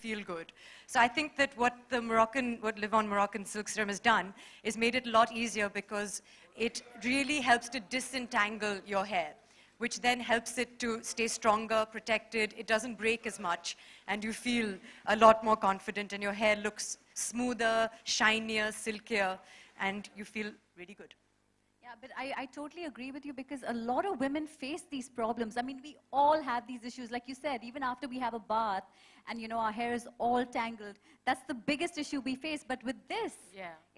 feel good. So I think that what Livon Moroccan Silk Serum has done is made it a lot easier because it really helps to disentangle your hair, which then helps it to stay stronger, protected. It doesn't break as much, and you feel a lot more confident, and your hair looks smoother, shinier, silkier, and you feel really good. Yeah, but I totally agree with you because a lot of women face these problems. I mean, we all have these issues. Like you said, even after we have a bath and, you know, our hair is all tangled, that's the biggest issue we face. But with this,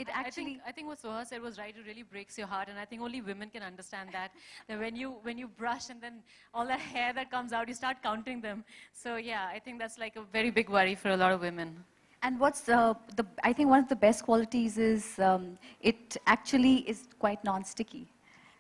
it actually... I think what Soha said was right. It really breaks your heart. And I think only women can understand that. That when you brush and then all the hair that comes out, you start counting them. So, yeah, I think that's like a very big worry for a lot of women. And what's I think one of the best qualities is it actually is quite non-sticky.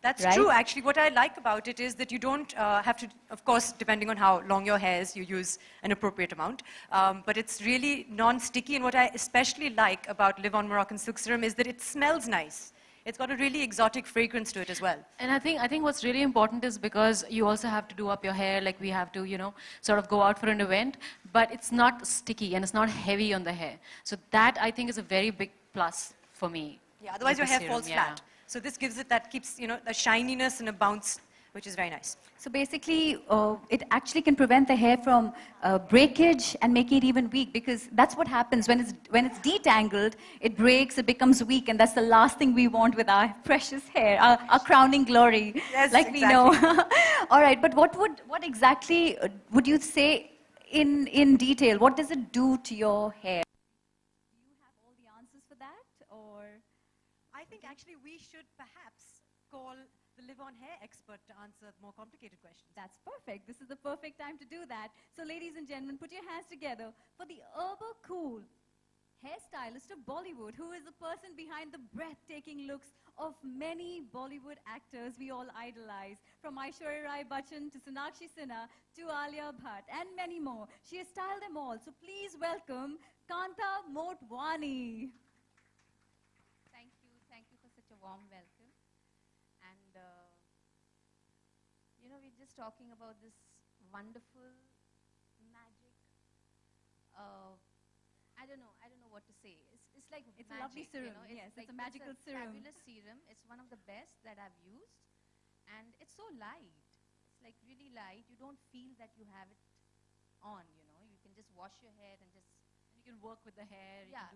That's right? true, actually. What I like about it is that you don't have to, of course, depending on how long your hair is, you use an appropriate amount. But it's really non-sticky. And what I especially like about Livon Moroccan Silk Serum is that it smells nice. It's got a really exotic fragrance to it as well. And I think what's really important is because you also have to do up your hair, like we have to, you know, sort of go out for an event, but it's not sticky and it's not heavy on the hair. So that, I think, is a very big plus for me. Yeah, otherwise your hair falls flat. So this gives it, that keeps, you know, a shininess and a bounce, which is very nice. So basically, it actually can prevent the hair from breakage and make it even weak, because that's what happens when it's detangled. It breaks, it becomes weak, and that's the last thing we want with our precious hair, our crowning glory, yes, like exactly. we know. All right, but what exactly would you say in detail? What does it do to your hair? Do you have all the answers for that, or? I think actually we should perhaps call the Livon hair expert to answer more complicated questions. That's perfect. This is the perfect time to do that. So ladies and gentlemen, put your hands together for the uber-cool hairstylist of Bollywood, who is the person behind the breathtaking looks of many Bollywood actors we all idolize, from Aishwarya Rai Bachchan to Sonakshi Sinha to Alia Bhatt and many more. She has styled them all. So please welcome Kanta Motwani. Thank you for such a warm welcome. And, you know, we're just talking about this wonderful magic. I don't know what to say. It's like it's magic, a lovely serum. You know? Yes, like it's a magical serum. Fabulous serum. It's one of the best that I've used, and it's so light. It's like really light. You don't feel that you have it on. You know, you can just wash your hair and just. And you can work with the hair. Yeah,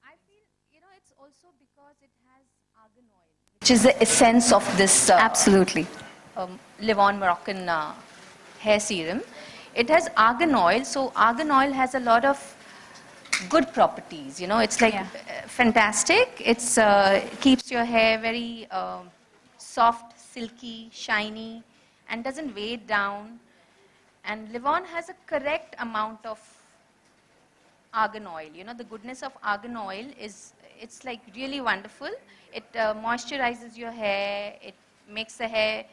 I feel, you know, it's also because it has argan oil, which is the essence of this. Absolutely. Livon Moroccan hair serum. It has argan oil, so argan oil has a lot of good properties. You know, it's like fantastic. It's keeps your hair very soft, silky, shiny, and doesn't weigh it down. And Livon has a correct amount of argan oil. You know, the goodness of argan oil is, it's like really wonderful. It moisturizes your hair. It makes the hair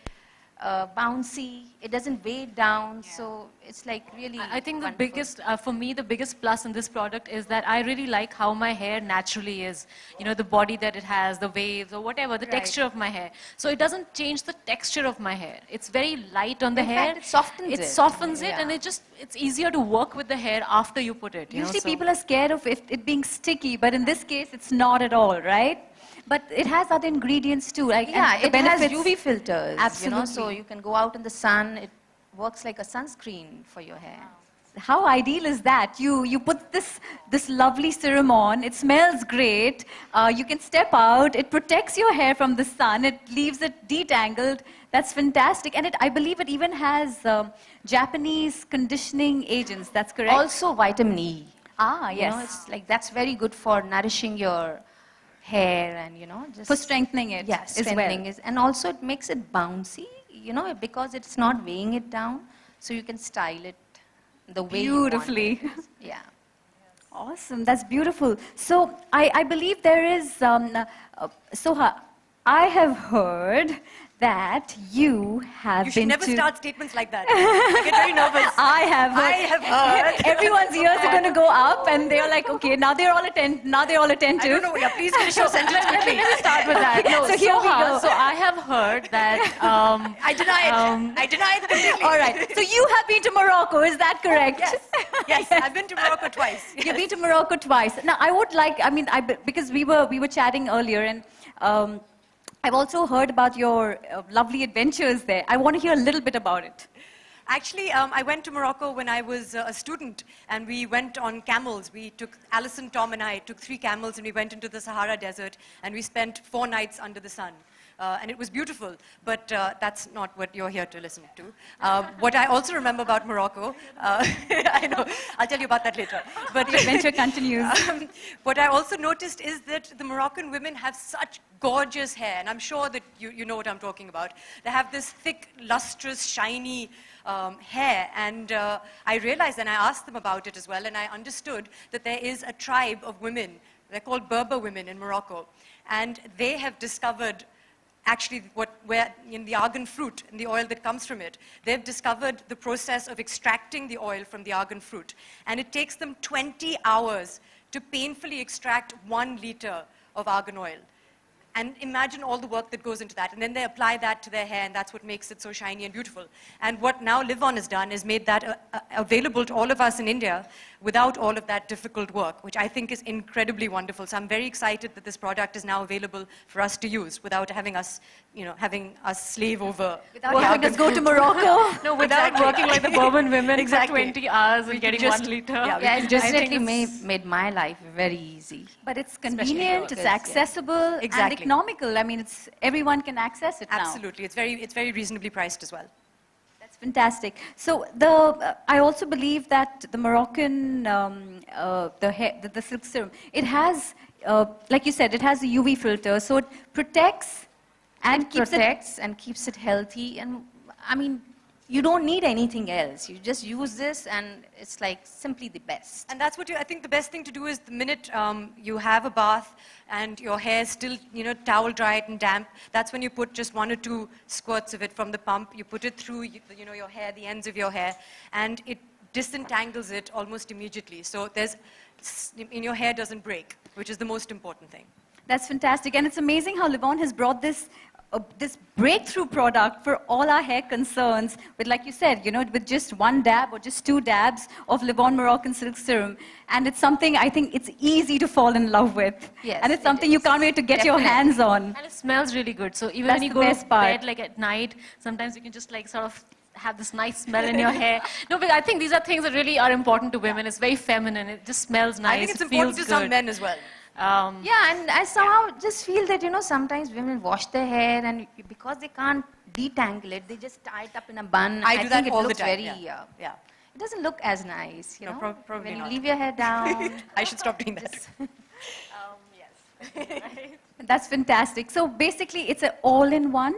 bouncy. It doesn't weigh it down. So it's like really I think the wonderful. biggest, for me, the biggest plus in this product is that I really like how my hair naturally is. You know, the body that it has, the waves or whatever, the texture of my hair. So it doesn't change the texture of my hair. It's very light on the hair. Fact, it softens it. It softens it, and it's easier to work with the hair after you put it. Usually people are scared of it being sticky, but in this case, it's not at all, right? But it has other ingredients too. Like, yeah, it has UV filters. Absolutely. You know, so you can go out in the sun. It works like a sunscreen for your hair. Wow. How ideal is that? You put this lovely serum on. It smells great. You can step out. It protects your hair from the sun. It leaves it detangled. That's fantastic. And I believe it even has Japanese conditioning agents. That's correct. Also vitamin E. Ah, yes. You know, it's like that's very good for nourishing your hair and, you know, just for strengthening it. Yes, strengthening it. And also it makes it bouncy, you know, because it's not weighing it down. So you can style it the way beautifully. You want it. Yeah. Awesome. That's beautiful. So I believe there is, Soha, I have heard that you have You should been never to... start statements like that. I get very nervous. I have heard. Everyone's ears are going to go up, and they're like, okay, now they're all attentive. I don't know. Yeah, please finish your sentence quickly. Let me start with that. No, So here we Soha, go. So I have heard that... I deny it. I deny it completely. All right. So you have been to Morocco, is that correct? Yes. Yes, I've been to Morocco twice. Yes. You've been to Morocco twice. Now, I would like, I mean, because we were chatting earlier, and I've also heard about your lovely adventures there. I want to hear a little bit about it. Actually, I went to Morocco when I was a student, and we went on camels. Alison, Tom, and I took 3 camels, and we went into the Sahara Desert, and we spent 4 nights under the sun. And it was beautiful, but that's not what you're here to listen to. What I also remember about Morocco, I know, I'll tell you about that later. But The adventure continues. What I also noticed is that the Moroccan women have such gorgeous hair, and I'm sure that you know what I'm talking about. They have this thick, lustrous, shiny hair, and I realized, and I asked them about it as well, and I understood that there is a tribe of women, they're called Berber women in Morocco, and they have discovered actually where in the argan fruit and the oil that comes from it, they've discovered the process of extracting the oil from the argan fruit. And it takes them 20 hours to painfully extract 1 liter of argan oil. And imagine all the work that goes into that. And then they apply that to their hair, and that's what makes it so shiny and beautiful. And what now Livon has done is made that available to all of us in India without all of that difficult work, which I think is incredibly wonderful. So I'm very excited that this product is now available for us to use without having us, slave over. Without having us go to Morocco. No, without working like the Bourbon women Exactly. for 20 hours and getting 1 liter. Yeah, it definitely it's- made my life very easy. But it's convenient, it's accessible, and Exactly. economical. I mean, everyone can access it now. Absolutely. It's very reasonably priced as well. That's fantastic. So I also believe that the Moroccan, the silk serum, it has, like you said, it has a UV filter, so it protects and keeps it healthy. And I mean, you don't need anything else. You just use this, and it's like simply the best. And that's what I think the best thing to do is the minute you have a bath and your hair is still, towel dried and damp, that's when you put just 1 or 2 squirts of it from the pump. You put it through, your hair, the ends of your hair, and it disentangles it almost immediately. So your hair doesn't break, which is the most important thing. That's fantastic. And it's amazing how Livon has brought this breakthrough product for all our hair concerns with, like you said, with just 1 dab or just 2 dabs of Livon Moroccan Silk Serum. And it's something I think it's easy to fall in love with. Yes, and it's something you can't wait to get your hands on. And it smells really good. So even That's when you the go best to part. bed, like at night, sometimes you can just like sort of have this nice smell in your hair. No, but I think these are things that really are important to women. It's very feminine. It just smells nice. I think it's it important feels to some good. men as well. Yeah, and I somehow just feel that, sometimes women wash their hair, and because they can't detangle it, they just tie it up in a bun. I do that think all it the looks time. very, yeah. it doesn't look as nice, No, probably when you not. leave your hair down. I should stop doing that. Yes. That's fantastic. So basically, it's an all-in-one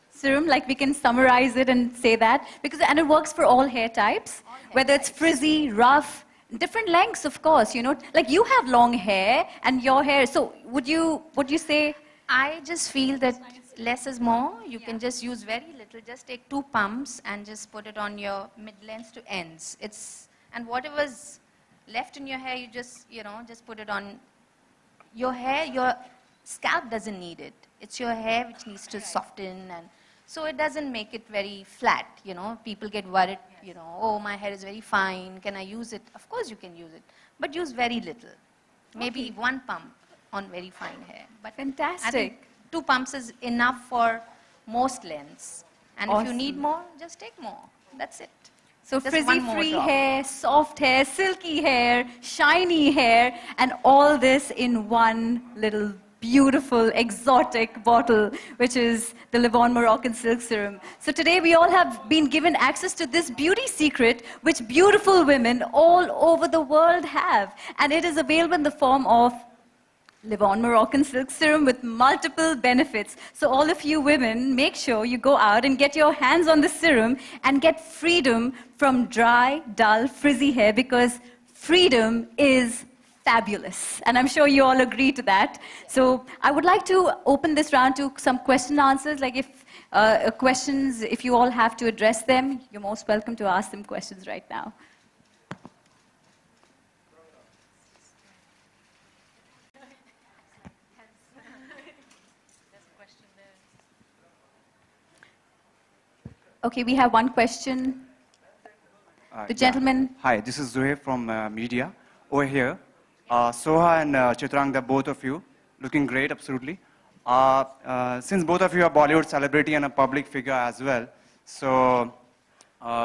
serum, like we can summarize it and say that, and it works for all hair types, whether it's frizzy, rough, different lengths, of course, like you have long hair and your hair. So would you say? I just feel that less is more. You can just use very little. Just take 2 pumps and just put it on your mid-lengths to ends. And whatever's left in your hair, you just, just put it on your hair. Your scalp doesn't need it. It's your hair which needs to soften, and so it doesn't make it very flat. People get worried. Oh, my hair is very fine. Can I use it? Of course you can use it, but use very little. Maybe 1 pump on very fine hair. But Fantastic. I think 2 pumps is enough for most lengths. And if you need more, just take more. That's it. So Just one more frizzy-free drop. hair, soft hair, silky hair, shiny hair, and all this in one little beautiful, exotic bottle, which is the Livon Moroccan Silk Serum. So today we all have been given access to this beauty secret, which beautiful women all over the world have. And it is available in the form of Livon Moroccan Silk Serum with multiple benefits. So all of you women, make sure you go out and get your hands on the serum and get freedom from dry, dull, frizzy hair, because freedom is fabulous. And I'm sure you all agree to that. So I would like to open this round to some question and answers. Like if questions, if you all have to address them, you're most welcome to ask them questions right now. Okay, we have one question. The gentleman. Yeah. Hi, this is Zuhair from media. Over here, Soha and Chitrangda, both of you, looking great, absolutely. Since both of you are Bollywood celebrity and a public figure as well, so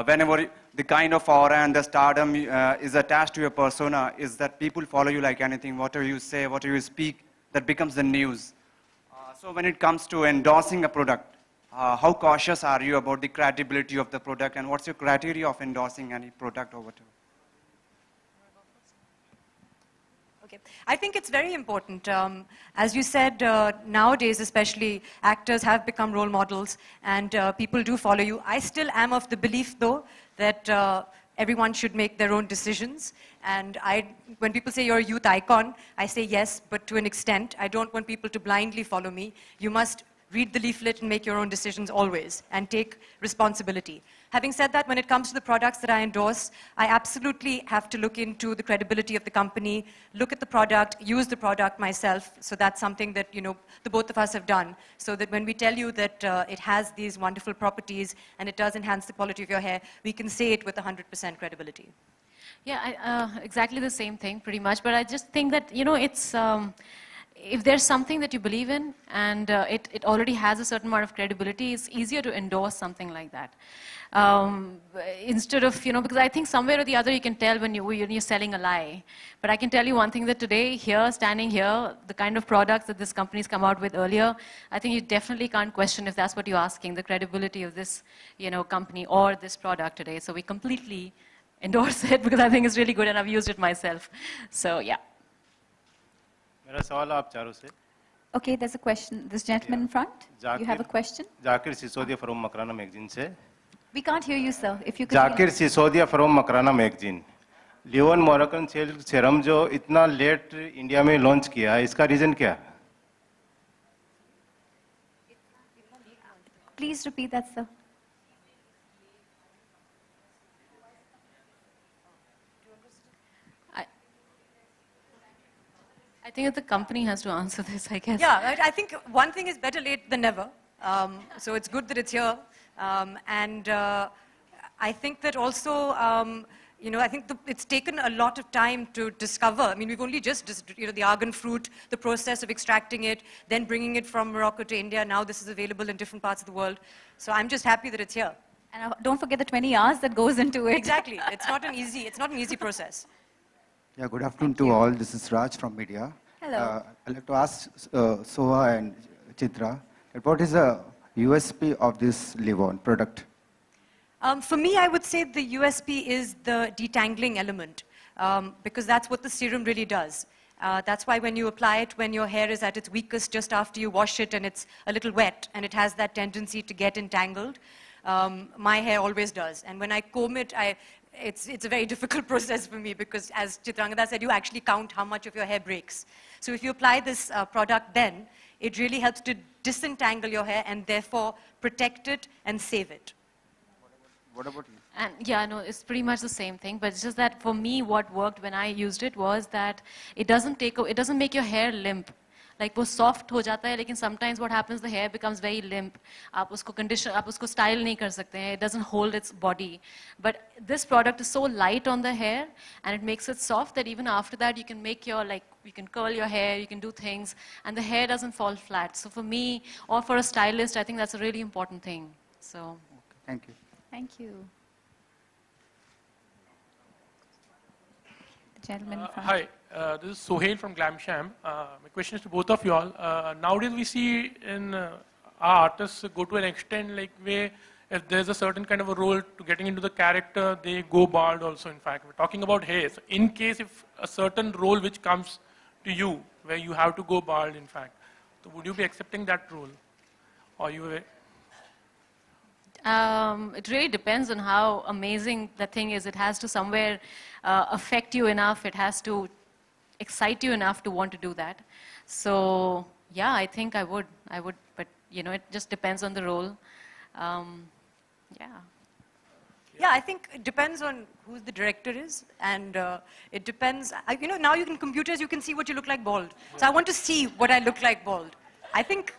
whenever the kind of aura and the stardom is attached to your persona, is that people follow you like anything, whatever you say, whatever you speak, that becomes the news. So when it comes to endorsing a product, how cautious are you about the credibility of the product, and what's your criteria of endorsing any product or whatever? Okay. I think it's very important. As you said, nowadays especially, actors have become role models and people do follow you. I still am of the belief, though, that everyone should make their own decisions. And when people say you're a youth icon, I say yes, but to an extent. I don't want people to blindly follow me. You must read the leaflet and make your own decisions always, and take responsibility. Having said that, when it comes to the products that I endorse, I absolutely have to look into the credibility of the company, look at the product, use the product myself. So that's something that, you know, the both of us have done. So that when we tell you that it has these wonderful properties and it does enhance the quality of your hair, we can say it with 100% credibility. Yeah, exactly the same thing, pretty much. But I just think that, you know, it's... if there's something that you believe in and it already has a certain amount of credibility, it's easier to endorse something like that. Instead of, you know, because I think somewhere or the other you can tell when you're selling a lie. But I can tell you one thing, that today, here, standing here, the kind of products that this company's come out with earlier, I think you definitely can't question, if that's what you're asking, the credibility of this, you know, company or this product today. So we completely endorse it because I think it's really good and I've used it myself. So, yeah. मेरा सवाल आप चारों से. Okay, there's a question. This gentleman in front. You have a question? Zakir Sisodia from Makrana magazine से. We can't hear you, sir. If you could. Zakir Sisodia from Makrana magazine. Livon Moroccan serum जो इतना late India में launch किया है, इसका रीजन क्या है? Please repeat that, sir. I think that the company has to answer this, I guess. Yeah, I think one thing is better late than never. So it's good that it's here. I think that also, you know, I think it's taken a lot of time to discover. I mean, we've only just, you know, the argan fruit, the process of extracting it, then bringing it from Morocco to India. Now this is available in different parts of the world. So I'm just happy that it's here. And don't forget the 20 hours that goes into it. Exactly. It's not an easy process. Yeah, good afternoon to all. This is Raj from media. Hello. I'd like to ask Soha and Chitra, what is the USP of this Livon product? For me, I would say the USP is the detangling element, because that's what the serum really does. That's why when you apply it, when your hair is at its weakest, just after you wash it and it's a little wet and it has that tendency to get entangled, my hair always does. And when I comb it, it's a very difficult process for me because, as Chitrangada said, you actually count how much of your hair breaks. So if you apply this product then, it really helps to disentangle your hair and therefore protect it and save it. What about you? And yeah, no, it's pretty much the same thing. But it's just that for me, what worked when I used it was that it doesn't make your hair limp. Like वो soft हो जाता है, लेकिन sometimes what happens, the hair becomes very limp. आप उसको style नहीं कर सकते हैं. It doesn't hold its body. But this product is so light on the hair, and it makes it soft that even after that you can make your, like, you can curl your hair, you can do things, and the hair doesn't fall flat. So for me, or for a stylist, I think that's a really important thing. So. Okay, thank you. Thank you. The gentleman in front. Hi. This is Sohail from Glamsham. My question is to both of you all. Nowadays we see in our artists go to an extent like where if there's a certain kind of a role to getting into the character, they go bald also, in fact. We're talking about hair. So in case if a certain role which comes to you where you have to go bald, in fact, so would you be accepting that role? Or you? It really depends on how amazing the thing is. It has to somewhere affect you enough. It has to excite you enough to want to do that. So yeah, I think I would, but you know, it just depends on the role. Yeah. Yeah, I think it depends on who the director is, and it depends. You know, now you can computers, you can see what you look like bald. So I want to see what I look like bald. I think.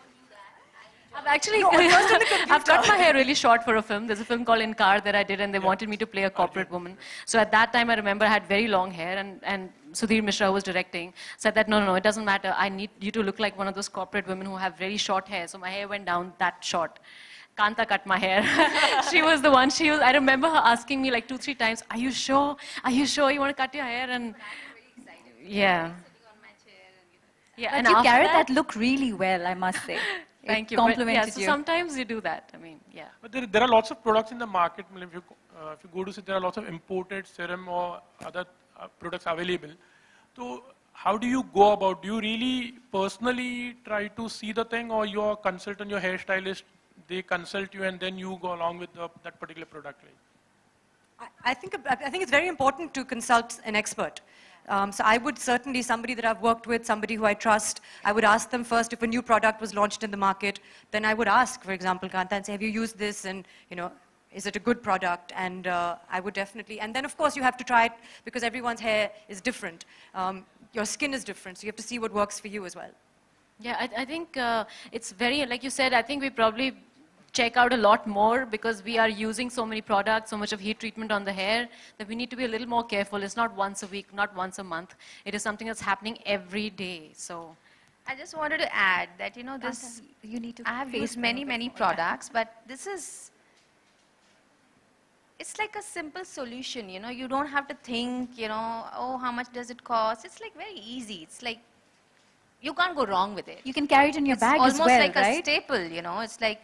I've actually, No, first on the computer. I've cut my hair really short for a film. There's a film called In Car that I did, and they wanted me to play a corporate woman. So at that time, I remember I had very long hair, and Sudhir Mishra, who was directing, said that, no, it doesn't matter. I need you to look like one of those corporate women who have very short hair. So my hair went down that short. Kanta cut my hair. She was the one. I remember her asking me like 2-3 times, are you sure? Are you sure you want to cut your hair? And yeah. Yeah, But and you after carried that look really well, I must say. Thank you. Complimented But, yeah, so you. sometimes you do that. I mean, yeah. But there are lots of products in the market. If you go to see, there are lots of imported serum or other products available. So how do you go about? Do you really personally try to see the thing, or your consultant, your hairstylist, they consult you and then you go along with that particular product? I think it's very important to consult an expert. So I would certainly, somebody that I've worked with, somebody who I trust, I would ask them first if a new product was launched in the market. Then I would ask, for example, Kanta, and say, have you used this? And, you know, is it a good product? And I would definitely, and then of course you have to try it because everyone's hair is different. Your skin is different, so you have to see what works for you as well. Yeah, I think it's very, like you said, I think we probably check out a lot more because we are using so many products, so much of heat treatment on the hair, that we need to be a little more careful. It's not once a week, not once a month. It is something that's happening every day. So I just wanted to add that, you know, this, You need to I have face used them many, a bit many more. products, but this is, it's like a simple solution, you know. You don't have to think, you know, oh, how much does it cost? It's like very easy. It's like, you can't go wrong with it. You can carry it in your It's bag as almost well, like right? a staple, you know. It's like,